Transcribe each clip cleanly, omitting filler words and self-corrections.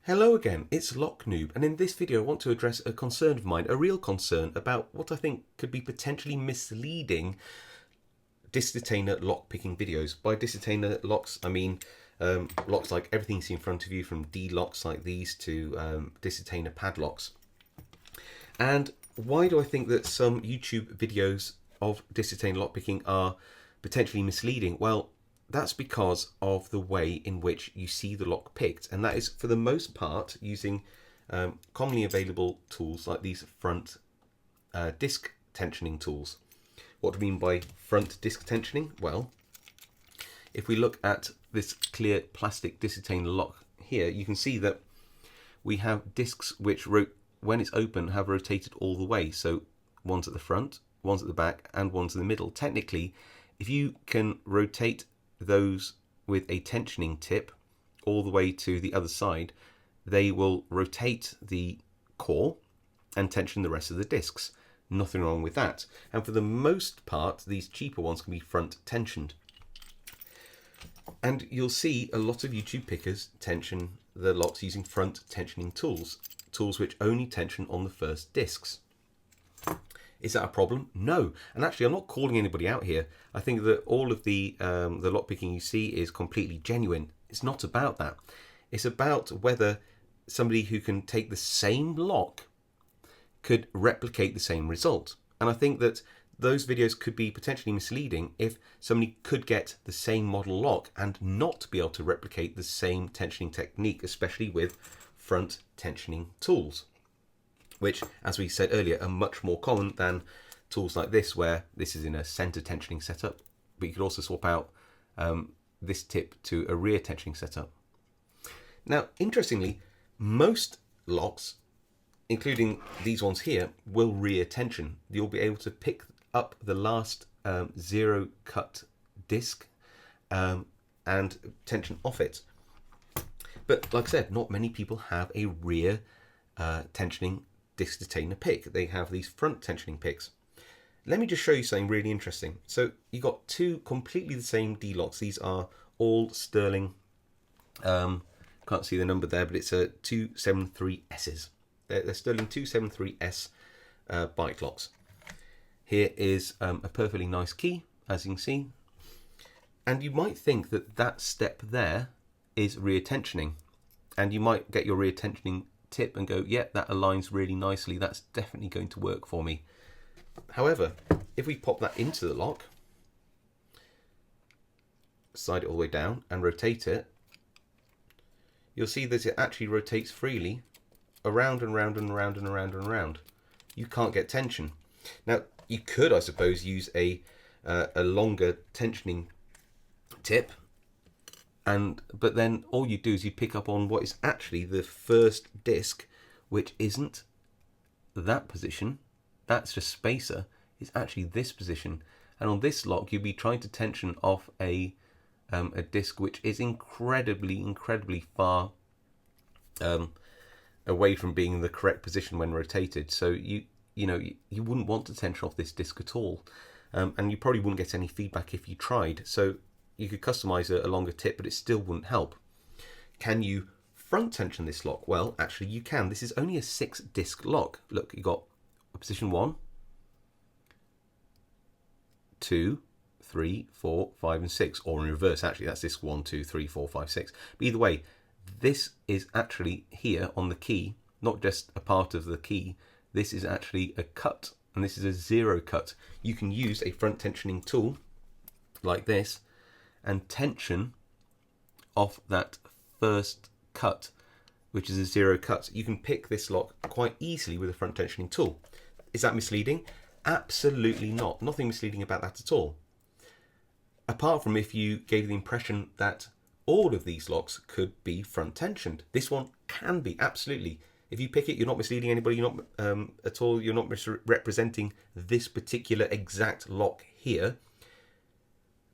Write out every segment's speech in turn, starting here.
Hello again, it's Noob, and in this video I want to address a concern of mine, a real concern about what I think could be potentially misleading disk detainer lock picking videos. By disk detainer locks, I mean locks like everything you see in front of you, from D-locks like these to disk detainer padlocks. And why do I think that some YouTube videos of disk detainer lock picking are potentially misleading? Well, that's because of the way in which you see the lock picked, and that is for the most part using commonly available tools like these front disk tensioning tools. What do we mean by front disk tensioning? Well, if we look at this clear plastic disk detainer lock here, you can see that we have discs which, when it's open, have rotated all the way. So one's at the front, one's at the back, and one's in the middle. Technically, if you can rotate those with a tensioning tip all the way to the other side, they will rotate the core and tension the rest of the discs. Nothing wrong with that. And for the most part, these cheaper ones can be front tensioned. And you'll see a lot of YouTube pickers tension the locks using front tensioning tools, tools which only tension on the first discs. Is that a problem? No. And actually, I'm not calling anybody out here. I think that all of the lock picking you see is completely genuine. It's not about that. It's about whether somebody who can take the same lock could replicate the same result. And I think that those videos could be potentially misleading if somebody could get the same model lock and not be able to replicate the same tensioning technique, especially with front tensioning tools, which, as we said earlier, are much more common than tools like this, where this is in a center tensioning setup, but you could also swap out this tip to a rear tensioning setup. Now, interestingly, most locks, including these ones here, will rear tension. You'll be able to pick up the last zero cut disc and tension off it. But like I said, not many people have a rear tensioning disk detainer pick. They have these front tensioning picks. Let me just show you something really interesting. So you've got two completely the same D-locks. These are all Sterling. Can't see the number there, but it's a 273Ss. They're Sterling 273S bike locks. Here is a perfectly nice key, as you can see. And you might think that that step there is rear tensioning. And you might get your rear tensioning tip and go, yeah, that aligns really nicely. That's definitely going to work for me. However, if we pop that into the lock, slide it all the way down and rotate it, you'll see that it actually rotates freely around and round and around and around and around. You can't get tension. Now, you could, I suppose, use a longer tensioning tip, but then all you do is you pick up on what is actually the first disc, which isn't that position. That's just spacer. It's actually this position. And on this lock, you'll be trying to tension off a disc which is incredibly far away from being in the correct position when rotated. So you wouldn't want to tension off this disc at all, and you probably wouldn't get any feedback if you tried. So you could customize a longer tip, but it still wouldn't help. Can you front tension this lock? Well, actually you can. This is only a 6-disc lock. Look, you got position 1, 2, 3, 4, 5, and 6, or in reverse. Actually, that's this 1, 2, 3, 4, 5, 6. But either way, this is actually here on the key, not just a part of the key. This is actually a cut, and this is a zero cut. You can use a front tensioning tool like this and tension off that first cut, which is a zero cut. You can pick this lock quite easily with a front tensioning tool. Is that misleading? Absolutely not. Nothing misleading about that at all. Apart from if you gave the impression that all of these locks could be front tensioned. This one can be, absolutely. If you pick it, you're not misleading anybody. You're not at all. You're not misrepresenting this particular exact lock here.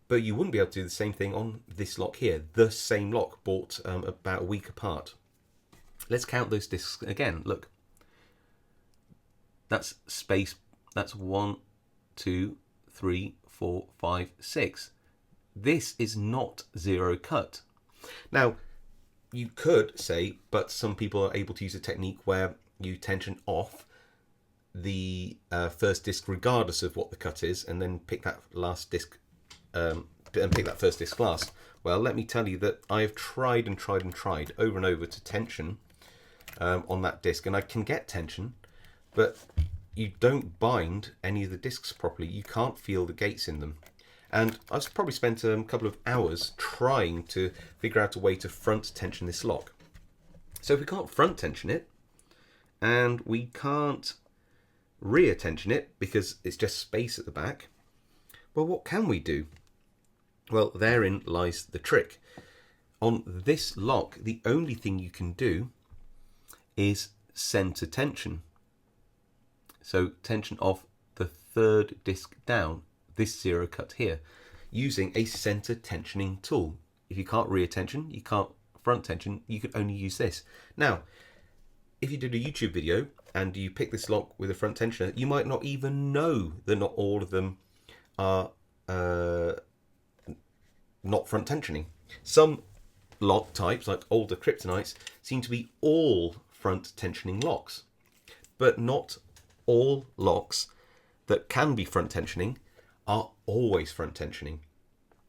But you wouldn't be able to do the same thing on this lock here. The same lock, bought about a week apart. Let's count those discs again. Look, that's space. That's 1, 2, 3, 4, 5, 6. This is not zero cut. Now, you could say, but some people are able to use a technique where you tension off the first disc regardless of what the cut is, and then pick that last disc and pick that first disc last. Well, let me tell you that I have tried and tried and tried over and over to tension on that disc, and I can get tension, but you don't bind any of the discs properly. You can't feel the gates in them. And I've probably spent a couple of hours trying to figure out a way to front tension this lock. So if we can't front tension it, and we can't rear tension it because it's just space at the back, well, what can we do? Well, therein lies the trick. On this lock, the only thing you can do is center tension. So tension off the third disc down, this zero cut here, using a center tensioning tool. If you can't rear tension, you can't front tension, you can only use this. Now, if you did a YouTube video and you pick this lock with a front tensioner, you might not even know that not all of them are not front tensioning. Some lock types, like older kryptonites, seem to be all front tensioning locks, but not all locks that can be front tensioning are always front tensioning.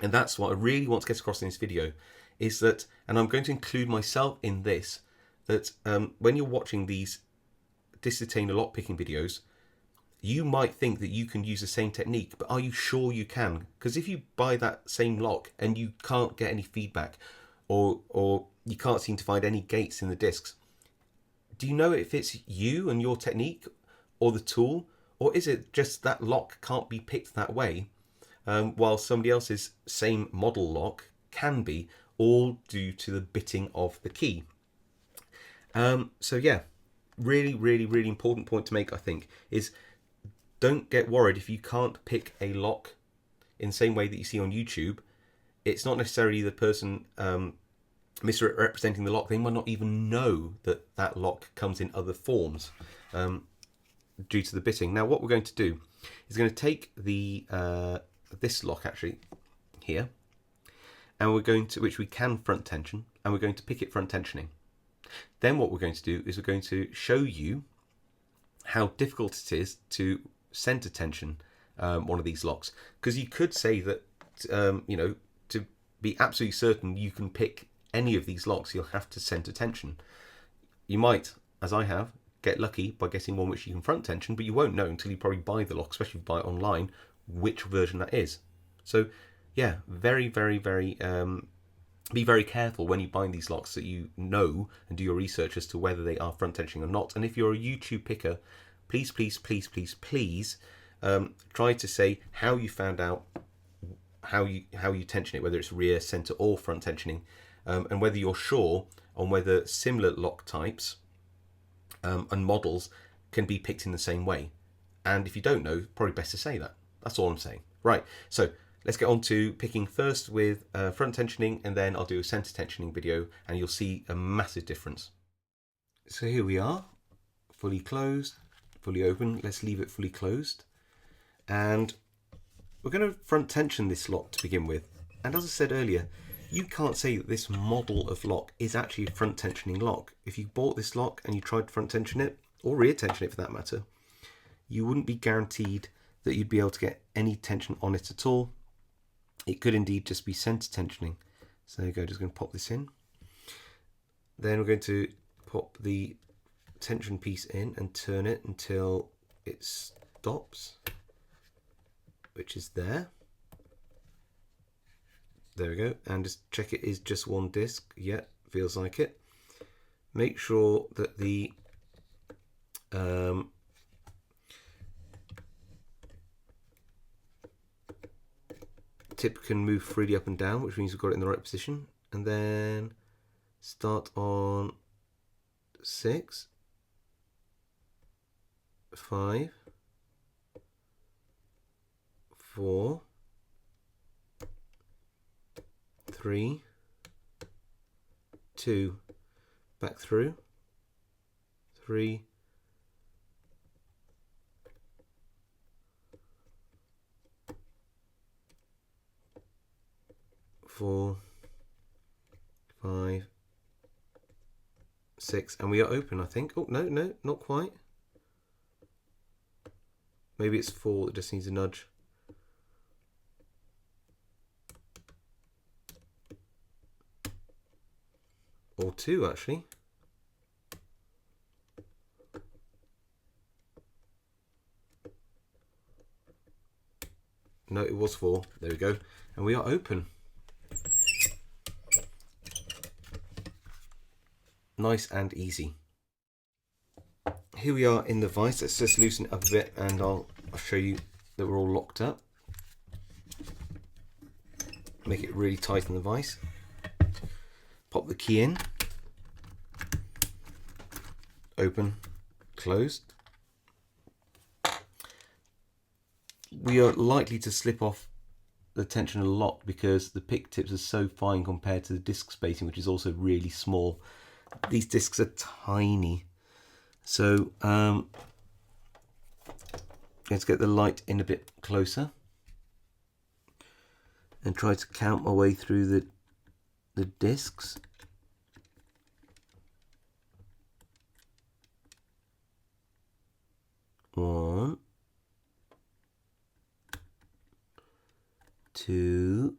And that's what I really want to get across in this video, is that, and I'm going to include myself in this, that when you're watching these Detainer lock picking videos, you might think that you can use the same technique, but are you sure you can? Because if you buy that same lock and you can't get any feedback, or you can't seem to find any gates in the discs, do you know if it's you and your technique, or the tool, or is it just that lock can't be picked that way, while somebody else's same model lock can be, all due to the bitting of the key? So yeah, really, really, really important point to make, I think, is don't get worried if you can't pick a lock in the same way that you see on YouTube. It's not necessarily the person misrepresenting the lock. They might not even know that that lock comes in other forms due to the bitting. Now, what we're going to do is going to take the this lock actually here, and we're going to, which we can front tension, and we're going to pick it front tensioning. Then what we're going to do is we're going to show you how difficult it is to center tension one of these locks, because you could say that you know, to be absolutely certain you can pick any of these locks, you'll have to center tension. You might, as I have, get lucky by getting one which you can front tension, but you won't know until you probably buy the lock, especially if you buy it online, which version that is. So yeah, very, very, very be very careful when you buy these locks, that you know and do your research as to whether they are front tensioning or not. And if you're a YouTube picker, please, please, please, please, please try to say how you found out how you tension it, whether it's rear, center, or front tensioning, and whether you're sure on whether similar lock types and models can be picked in the same way. And if you don't know, probably best to say that. That's all I'm saying. Right, so let's get on to picking first with front tensioning, and then I'll do a center tensioning video, and you'll see a massive difference. So here we are, fully closed, fully open. Let's leave it fully closed. And we're going to front tension this lock to begin with. And as I said earlier, you can't say that this model of lock is actually a front tensioning lock. If you bought this lock and you tried to front tension it, or rear tension it for that matter, you wouldn't be guaranteed that you'd be able to get any tension on it at all. It could indeed just be center tensioning. So there you go, just going to pop this in. Then we're going to pop the tension piece in and turn it until it stops, which is there. There we go, and just check it is just one disc. Yeah, feels like it. Make sure that the tip can move freely up and down, which means we've got it in the right position. And then start on 6, 5, 4, 3, 2, back through, 3, 4, 5, 6, and we are open, I think. Oh, no, no, not quite. Maybe it's 4 that just needs a nudge. Or 2, actually. No, it was 4. There we go. And we are open. Nice and easy. Here we are in the vise. Let's just loosen it up a bit and I'll show you that we're all locked up. Make it really tight in the vise. Pop the key in. Open, closed. We are likely to slip off the tension a lot because the pick tips are so fine compared to the disc spacing, which is also really small. These discs are tiny. So let's get the light in a bit closer and try to count my way through the discs. One, 2,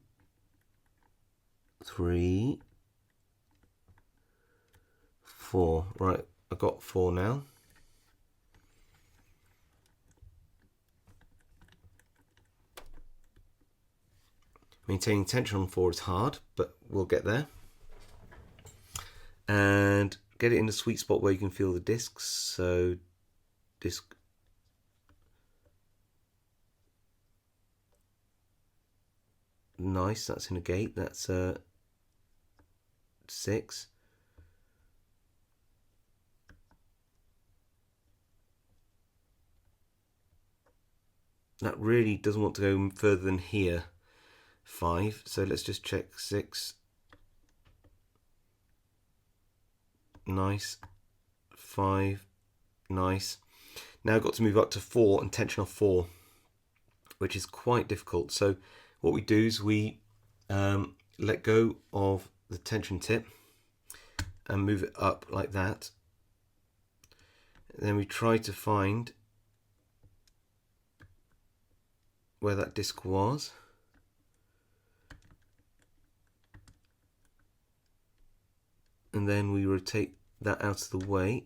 3, 4. Right, I've got 4 now. Maintaining tension on 4 is hard, but we'll get there. And get it in the sweet spot where you can feel the discs. So disc nice, that's in a gate. That's 6. That really doesn't want to go further than here. 5. So let's just check 6. Nice. 5. Nice. Now I've got to move up to 4 and tension off 4, which is quite difficult. So what we do is we let go of the tension tip and move it up like that. And then we try to find where that disc was. And then we rotate that out of the way.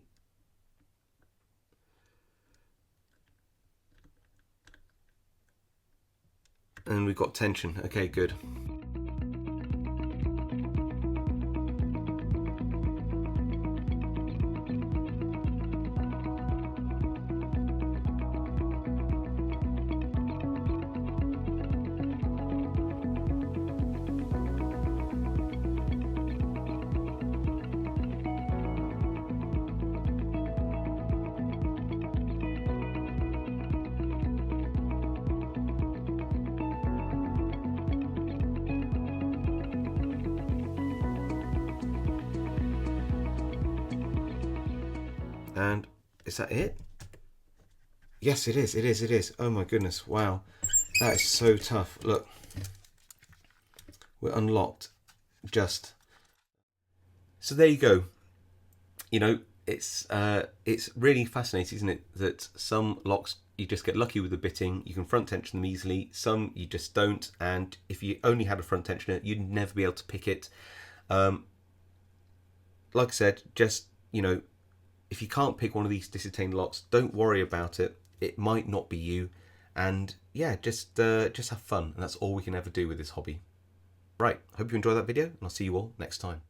And we've got tension. Okay, good. And is that it? Yes, it is. It is. It is. Oh my goodness. Wow. That is so tough. Look. We're unlocked. Just. So there you go. You know, it's really fascinating, isn't it? That some locks you just get lucky with the bitting. You can front tension them easily. Some you just don't. And if you only had a front tensioner, you'd never be able to pick it. Like I said, just, you know, if you can't pick one of these Detainer locks, don't worry about it. It might not be you. And yeah, just have fun. And that's all we can ever do with this hobby. Right, hope you enjoyed that video, and I'll see you all next time.